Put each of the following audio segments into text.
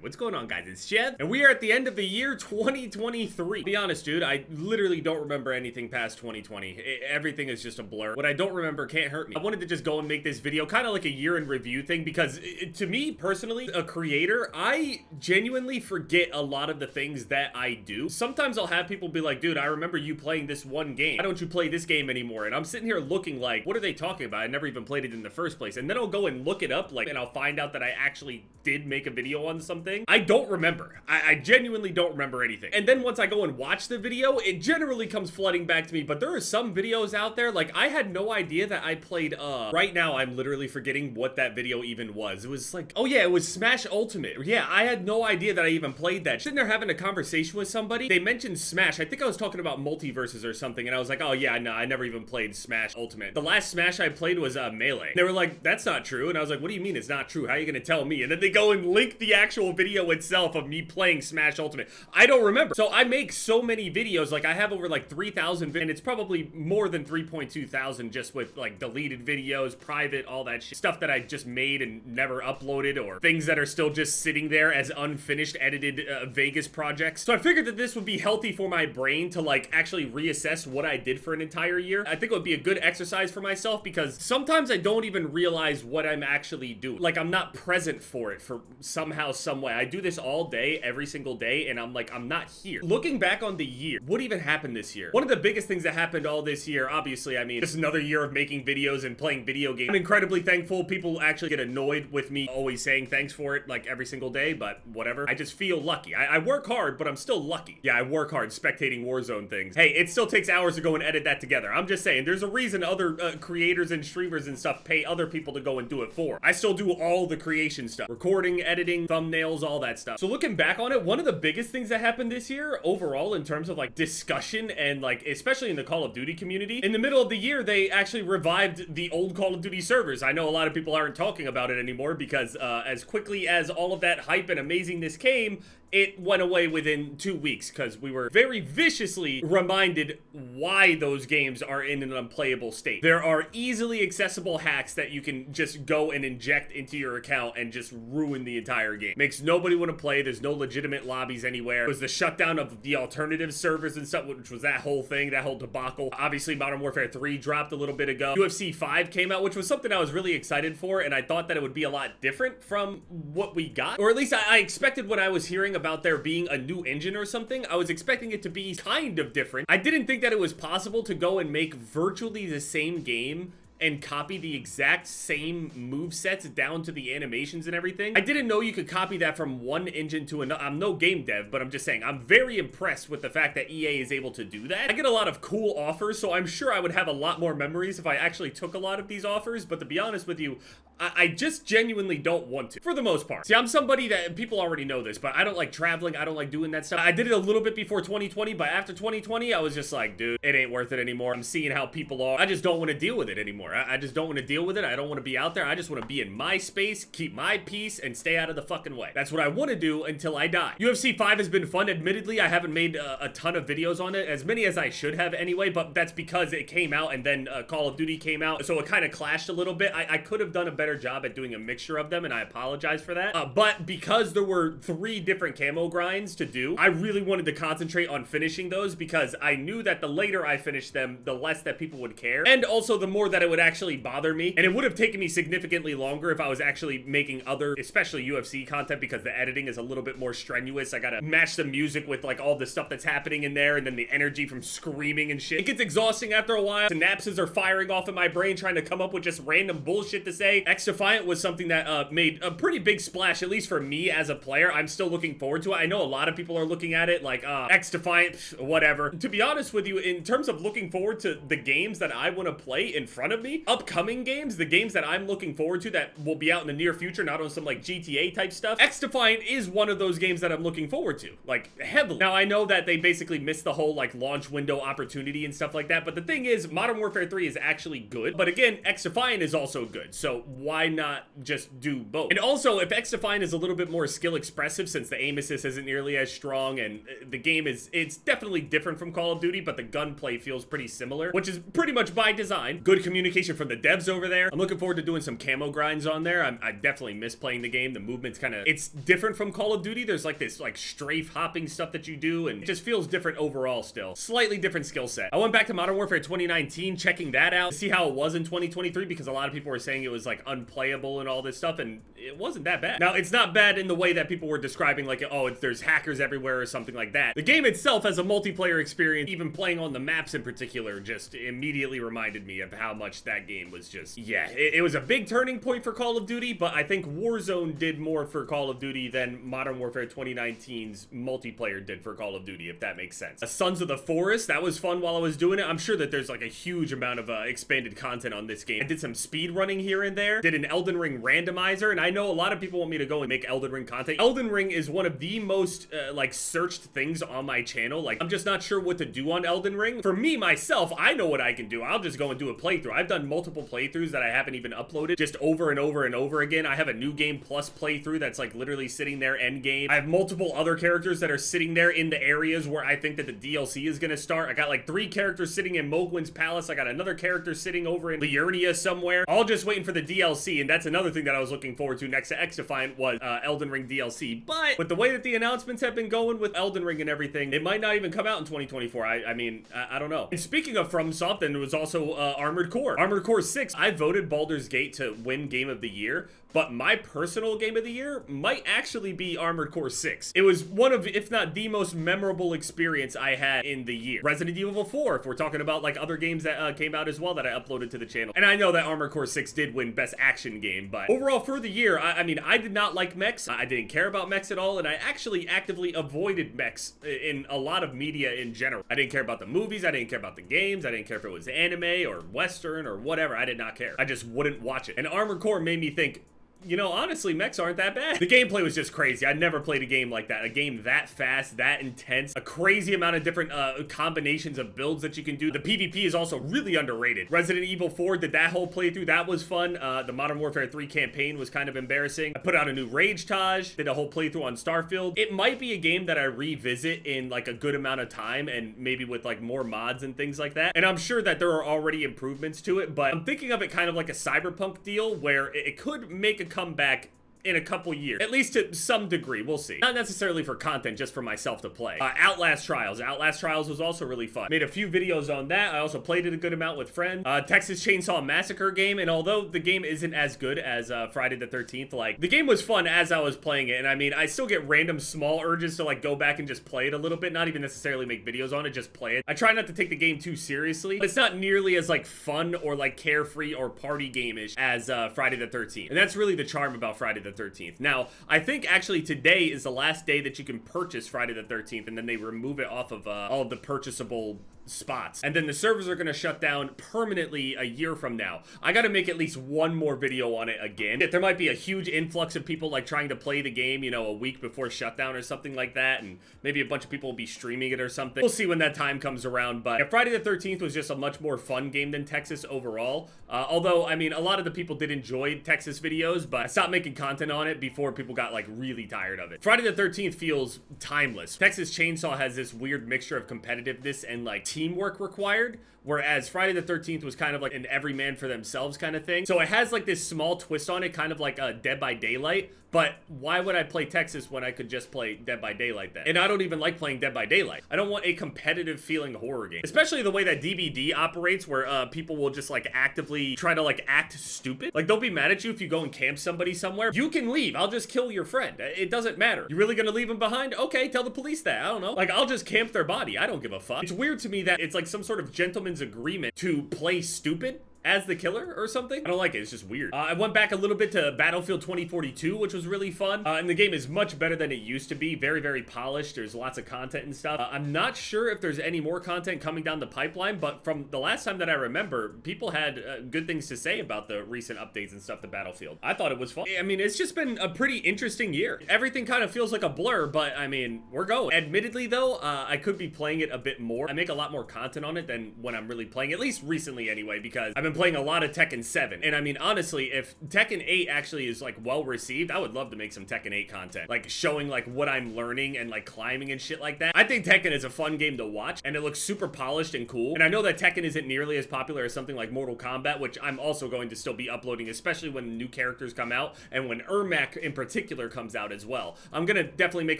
What's going on, guys? It's Jeff, and we are at the end of the year 2023. Be honest, dude, I literally don't remember anything past 2020. Everything is just a blur. What I don't remember can't hurt me. I wanted to just go and make this video kind of like a year in review thing because to me, personally, a creator, I genuinely forget a lot of the things that I do. Sometimes I'll have people be like, dude, I remember you playing this one game. Why don't you play this game anymore? And I'm sitting here looking like, what are they talking about? I never even played it in the first place. And then I'll go and look it up, and I'll find out that I actually did make a video on something. I don't remember. I genuinely don't remember anything. And then once I go and watch the video, it generally comes flooding back to me. But there are some videos out there, like I had no idea that I played, right now I'm literally forgetting what that video even was. It was like, oh yeah, it was Smash Ultimate. Yeah, I had no idea that I even played that. Sitting there having a conversation with somebody, they mentioned Smash. I think I was talking about multiverses or something, and I was like, oh yeah, no, I never even played Smash Ultimate. The last Smash I played was Melee. They were like, that's not true. And I was like, what do you mean it's not true? How are you gonna tell me? And then they go and link the actual video itself of me playing Smash Ultimate. I don't remember. So I make so many videos, like I have over like 3,000 and it's probably more than 3.2 thousand just with like deleted videos, private, all that shit. Stuff that I just made and never uploaded, or things that are still just sitting there as unfinished edited Vegas projects. So I figured that this would be healthy for my brain to like actually reassess what I did for an entire year. I think it would be a good exercise for myself because sometimes I don't even realize what I'm actually doing. Like I'm not present for it for somehow, some way. I do this all day, every single day, and I'm like, I'm not here. Looking back on the year, what even happened this year? One of the biggest things that happened all this year, obviously, I mean, just another year of making videos and playing video games. I'm incredibly thankful. People actually get annoyed with me always saying thanks for it, like every single day, but whatever. I just feel lucky. I work hard, but I'm still lucky. Yeah, I work hard spectating Warzone things. Hey, it still takes hours to go and edit that together. I'm just saying, there's a reason other creators and streamers and stuff pay other people to go and do it for. I still do all the creation stuff. Recording, editing, thumbnails, all that stuff. So looking back on it, one of the biggest things that happened this year overall in terms of like discussion and like, especially in the Call of Duty community, in the middle of the year, they actually revived the old Call of Duty servers. I know a lot of people aren't talking about it anymore because as quickly as all of that hype and amazingness came, it went away within 2 weeks because we were very viciously reminded why those games are in an unplayable state. There are easily accessible hacks that you can just go and inject into your account and just ruin the entire game. Makes nobody want to play. There's no legitimate lobbies anywhere. It was the shutdown of the alternative servers and stuff, which was that whole thing, that whole debacle. Obviously, Modern Warfare 3 dropped a little bit ago. UFC 5 came out, which was something I was really excited for, and I thought that it would be a lot different from what we got. Or at least I expected when I was hearing about there being a new engine or something, I was expecting it to be kind of different. I didn't think that it was possible to go and make virtually the same game and copy the exact same movesets down to the animations and everything. I didn't know you could copy that from one engine to another. I'm no game dev, but I'm just saying, I'm very impressed with the fact that EA is able to do that. I get a lot of cool offers, so I'm sure I would have a lot more memories if I actually took a lot of these offers, but to be honest with you, I just genuinely don't want to, for the most part. See, I'm somebody that, people already know this, but I don't like traveling, I don't like doing that stuff. I did it a little bit before 2020, but after 2020, I was just like, dude, it ain't worth it anymore. I'm seeing how people are. I just don't want to deal with it anymore. I just don't want to deal with it. I don't want to be out there. I just want to be in my space, keep my peace, and stay out of the fucking way. That's what I want to do until I die. UFC 5 has been fun. Admittedly, I haven't made a ton of videos on it, as many as I should have anyway, but that's because it came out and then Call of Duty came out, so it kind of clashed a little bit. I could have done a better job at doing a mixture of them, and I apologize for that. But because there were 3 different camo grinds to do, I really wanted to concentrate on finishing those because I knew that the later I finished them, the less that people would care, and also the more that it would actually bother me. And it would have taken me significantly longer if I was actually making other, especially UFC content, because the editing is a little bit more strenuous. I gotta match the music with like all the stuff that's happening in there, and then the energy from screaming and shit. It gets exhausting after a while. Synapses are firing off in my brain trying to come up with just random bullshit to say. X-Defiant was something that made a pretty big splash, at least for me as a player. I'm still looking forward to it. I know a lot of people are looking at it like, X-Defiant, whatever. To be honest with you, in terms of looking forward to the games that I want to play in front of me, upcoming games, the games that I'm looking forward to that will be out in the near future, not on some like GTA type stuff, X-Defiant is one of those games that I'm looking forward to, like heavily. Now I know that they basically missed the whole like launch window opportunity and stuff like that, but the thing is, Modern Warfare 3 is actually good, but again, X-Defiant is also good, so why not just do both? And also, if XDefiant is a little bit more skill expressive, since the aim assist isn't nearly as strong, and the game it's definitely different from Call of Duty, but the gunplay feels pretty similar, which is pretty much by design. Good communication from the devs over there. I'm looking forward to doing some camo grinds on there. I definitely miss playing the game. The movement's kind of, it's different from Call of Duty. There's like this like strafe hopping stuff that you do, and it just feels different overall still. Slightly different skill set. I went back to Modern Warfare 2019, checking that out, to see how it was in 2023, because a lot of people were saying it was like unplayable and all this stuff, and it wasn't that bad. Now, it's not bad in the way that people were describing, like, oh, there's hackers everywhere or something like that. The game itself as a multiplayer experience, even playing on the maps in particular, just immediately reminded me of how much that game was just, yeah, it was a big turning point for Call of Duty, but I think Warzone did more for Call of Duty than Modern Warfare 2019's multiplayer did for Call of Duty, if that makes sense. Sons of the Forest, that was fun while I was doing it. I'm sure that there's like a huge amount of expanded content on this game. I did some speed running here and there, did an Elden Ring randomizer, and I know a lot of people want me to go and make Elden Ring content. Elden Ring is one of the most like searched things on my channel. Like, I'm just not sure what to do on Elden Ring. For me, myself, I know what I can do. I'll just go and do a playthrough. I've done multiple playthroughs that I haven't even uploaded, just over and over and over again. I have a new game plus playthrough that's like literally sitting there end game. I have multiple other characters that are sitting there in the areas where I think that the DLC is gonna start. I got like 3 characters sitting in Mogwin's Palace. I got another character sitting over in Liurnia somewhere, all just waiting for the DLC. And that's another thing that I was looking forward to next to XDefiant was Elden Ring DLC. But with the way that the announcements have been going with Elden Ring and everything, it might not even come out in 2024. I mean, I don't know. And speaking of FromSoft, then it was also Armored Core. Armored Core 6, I voted Baldur's Gate to win Game of the Year, but my personal Game of the Year might actually be Armored Core 6. It was one of, if not the most memorable experience I had in the year. Resident Evil 4, if we're talking about like other games that came out as well that I uploaded to the channel. And I know that Armored Core 6 did win Best Action Game, but overall for the year, I mean, I did not like mechs. I didn't care about mechs at all, and I actually actively avoided mechs in a lot of media in general. I didn't care about the movies, I didn't care about the games, I didn't care if it was anime or Western or whatever. I did not care. I just wouldn't watch it. And Armored Core made me think, you know, honestly, mechs aren't that bad. The gameplay was just crazy. I'd never played a game like that. A game that fast, that intense, a crazy amount of different combinations of builds that you can do. The PvP is also really underrated. Resident Evil 4 did that whole playthrough. That was fun. The Modern Warfare 3 campaign was kind of embarrassing. I put out a new Rage Taj, did a whole playthrough on Starfield. It might be a game that I revisit in like a good amount of time and maybe with like more mods and things like that. And I'm sure that there are already improvements to it, but I'm thinking of it kind of like a Cyberpunk deal where it could make a comeback in a couple years, at least to some degree. We'll see. Not necessarily for content, just for myself to play. Outlast Trials. Outlast Trials was also really fun. Made a few videos on that. I also played it a good amount with friends. Texas Chainsaw Massacre game, and although the game isn't as good as Friday the 13th, like, the game was fun as I was playing it, and I mean, I still get random small urges to like go back and just play it a little bit, not even necessarily make videos on it, just play it. I try not to take the game too seriously, but it's not nearly as like fun or like carefree or party game-ish as Friday the 13th, and that's really the charm about Friday the 13th. Now, I think actually today is the last day that you can purchase Friday the 13th, and then they remove it off of all of the purchasable spots, and then the servers are gonna shut down permanently a year from now. I gotta make at least one more video on it again. There might be a huge influx of people like trying to play the game, you know, a week before shutdown or something like that, and maybe a bunch of people will be streaming it or something. We'll see when that time comes around, but yeah, Friday the 13th was just a much more fun game than Texas overall. Although, I mean, a lot of the people did enjoy Texas videos, but I stopped making content on it before people got like really tired of it. Friday the 13th feels timeless. Texas Chainsaw has this weird mixture of competitiveness and like teamwork required, whereas Friday the 13th was kind of like an every man for themselves kind of thing. So it has like this small twist on it, kind of like a Dead by Daylight, but why would I play Texas when I could just play Dead by Daylight then? And I don't even like playing Dead by Daylight. I don't want a competitive feeling horror game, especially the way that DBD operates, where people will just like actively try to like act stupid. Like, they'll be mad at you if you go and camp somebody somewhere. You can leave. I'll just kill your friend. It doesn't matter. You really gonna leave him behind? Okay, tell the police that. I don't know. Like, I'll just camp their body. I don't give a fuck. It's weird to me that it's like some sort of gentleman's agreement to play stupid as the killer or something. I don't like it. It's just weird. I went back a little bit to Battlefield 2042, which was really fun. And the game is much better than it used to be. Very, very polished. There's lots of content and stuff. I'm not sure if there's any more content coming down the pipeline, but from the last time that I remember, people had good things to say about the recent updates and stuff to Battlefield. I thought it was fun. I mean, it's just been a pretty interesting year. Everything kind of feels like a blur, but I mean, we're going. Admittedly though, I could be playing it a bit more. I make a lot more content on it than when I'm really playing, at least recently anyway, because I've been been playing a lot of Tekken 7. And I mean, honestly, if Tekken 8 actually is like well received, I would love to make some Tekken 8 content. Like showing like what I'm learning and like climbing and shit like that. I think Tekken is a fun game to watch and it looks super polished and cool. And I know that Tekken isn't nearly as popular as something like Mortal Kombat, which I'm also going to still be uploading, especially when new characters come out and when Ermac in particular comes out as well. I'm gonna definitely make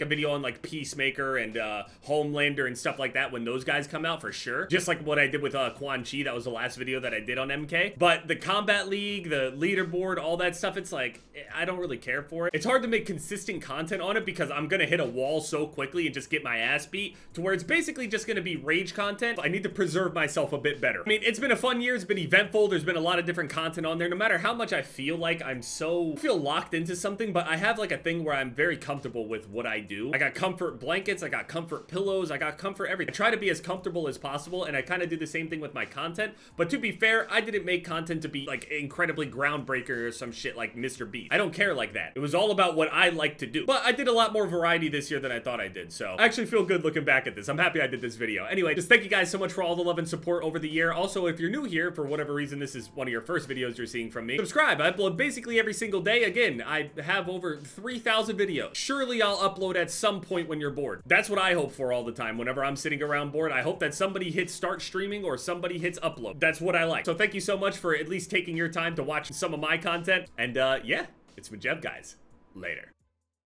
a video on like Peacemaker and Homelander and stuff like that when those guys come out for sure. Just like what I did with Quan Chi, that was the last video that I did on MK. But the Combat League, the leaderboard, all that stuff, it's like, I don't really care for it. It's hard to make consistent content on it because I'm gonna hit a wall so quickly and just get my ass beat to where it's basically just gonna be rage content. I need to preserve myself a bit better. I mean, it's been a fun year, it's been eventful, there's been a lot of different content on there. No matter how much I feel like I feel locked into something, but I have like a thing where I'm very comfortable with what I do. I got comfort blankets, I got comfort pillows, I got comfort everything. I try to be as comfortable as possible, and I kind of do the same thing with my content. But to be fair, I didn't make content to be like incredibly groundbreaker or some shit like Mr. Beast. I don't care like that. It was all about what I like to do. But I did a lot more variety this year than I thought I did, so I actually feel good looking back at this. I'm happy I did this video. Anyway, just thank you guys so much for all the love and support over the year. Also, if you're new here, for whatever reason this is one of your first videos you're seeing from me, subscribe. I upload basically every single day. Again, I have over 3,000 videos. Surely I'll upload at some point when you're bored. That's what I hope for all the time. Whenever I'm sitting around bored, I hope that somebody hits start streaming or somebody hits upload. That's what I like. So thank you so much for at least taking your time to watch some of my content. And yeah, it's Majev, guys. Later.